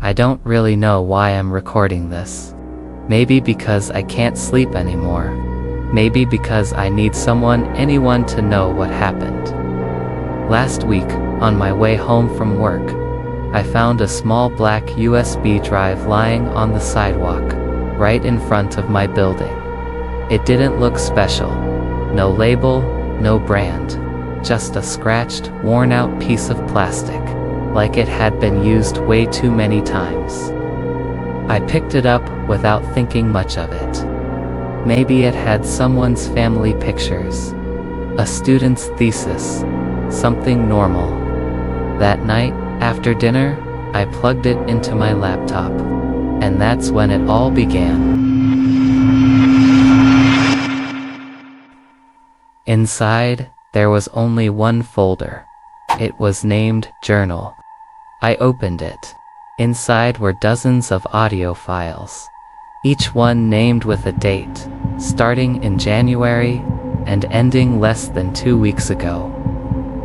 I don't really know why I'm recording this. Maybe because I can't sleep anymore. Maybe because I need anyone to know what happened. Last week, on my way home from work, I found a small black USB drive lying on the sidewalk, right in front of my building. It didn't look special. No label, no brand. Just a scratched, worn-out piece of plastic, like it had been used way too many times. I picked it up without thinking much of it. Maybe it had someone's family pictures, a student's thesis, something normal. That night, after dinner, I plugged it into my laptop, and that's when it all began. Inside, there was only one folder. It was named Journal. I opened it. Inside were dozens of audio files, each one named with a date, starting in January and ending less than 2 weeks ago.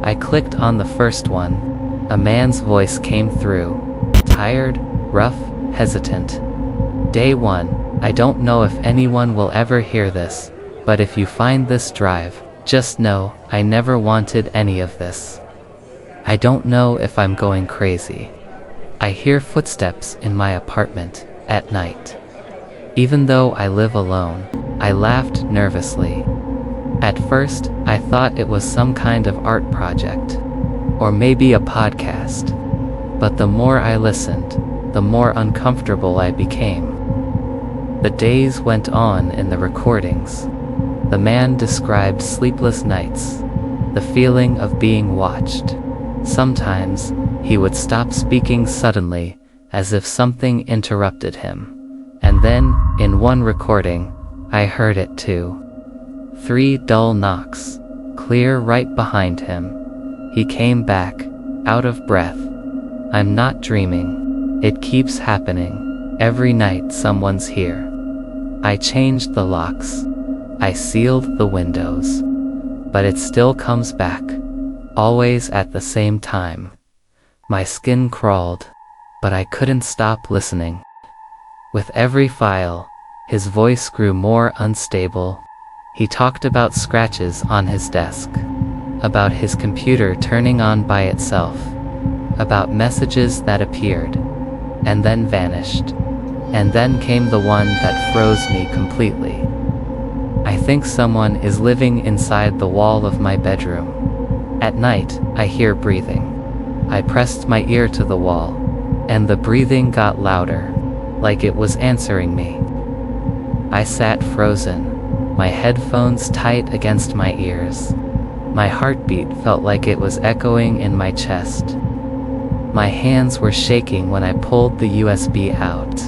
I clicked on the first one. A man's voice came through, tired, rough, hesitant. Day 1, I don't know if anyone will ever hear this, but if you find this drive, just know, I never wanted any of this. I don't know if I'm going crazy. I hear footsteps in my apartment, at night. Even though I live alone, I laughed nervously. At first, I thought it was some kind of art project. Or maybe a podcast. But the more I listened, the more uncomfortable I became. The days went on in the recordings. The man described sleepless nights, the feeling of being watched. Sometimes, he would stop speaking suddenly, as if something interrupted him. And then, in one recording, I heard it too. 3 dull knocks, clear right behind him. He came back, out of breath. I'm not dreaming. It keeps happening. Every night someone's here. I changed the locks. I sealed the windows. But it still comes back. Always at the same time. My skin crawled, but I couldn't stop listening. With every file, his voice grew more unstable. He talked about scratches on his desk, about his computer turning on by itself, about messages that appeared, and then vanished. And then came the one that froze me completely. I think someone is living inside the wall of my bedroom. At night, I hear breathing. I pressed my ear to the wall, and the breathing got louder, like it was answering me. I sat frozen, my headphones tight against my ears. My heartbeat felt like it was echoing in my chest. My hands were shaking when I pulled the USB out.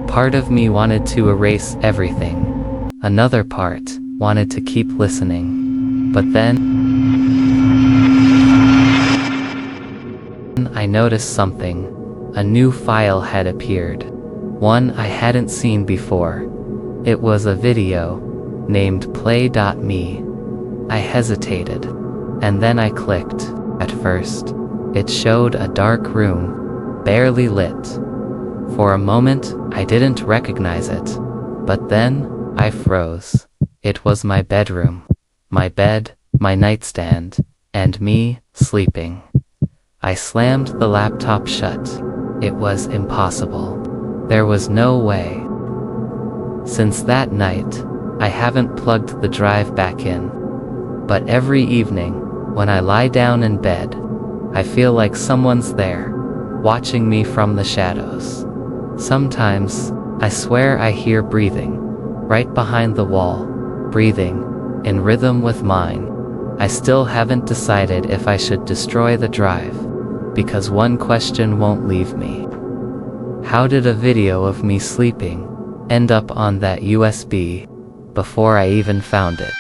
Part of me wanted to erase everything. Another part wanted to keep listening. But then I noticed something. A new file had appeared. One I hadn't seen before. It was a video, named play.me. I hesitated, and then I clicked. At first, it showed a dark room, barely lit. For a moment, I didn't recognize it. But then, I froze. It was my bedroom. My bed, my nightstand, and me, sleeping. I slammed the laptop shut. It was impossible. There was no way. Since that night, I haven't plugged the drive back in. But every evening, when I lie down in bed, I feel like someone's there, watching me from the shadows. Sometimes, I swear I hear breathing, right behind the wall, breathing, in rhythm with mine. I still haven't decided if I should destroy the drive, because one question won't leave me. How did a video of me sleeping end up on that USB before I even found it?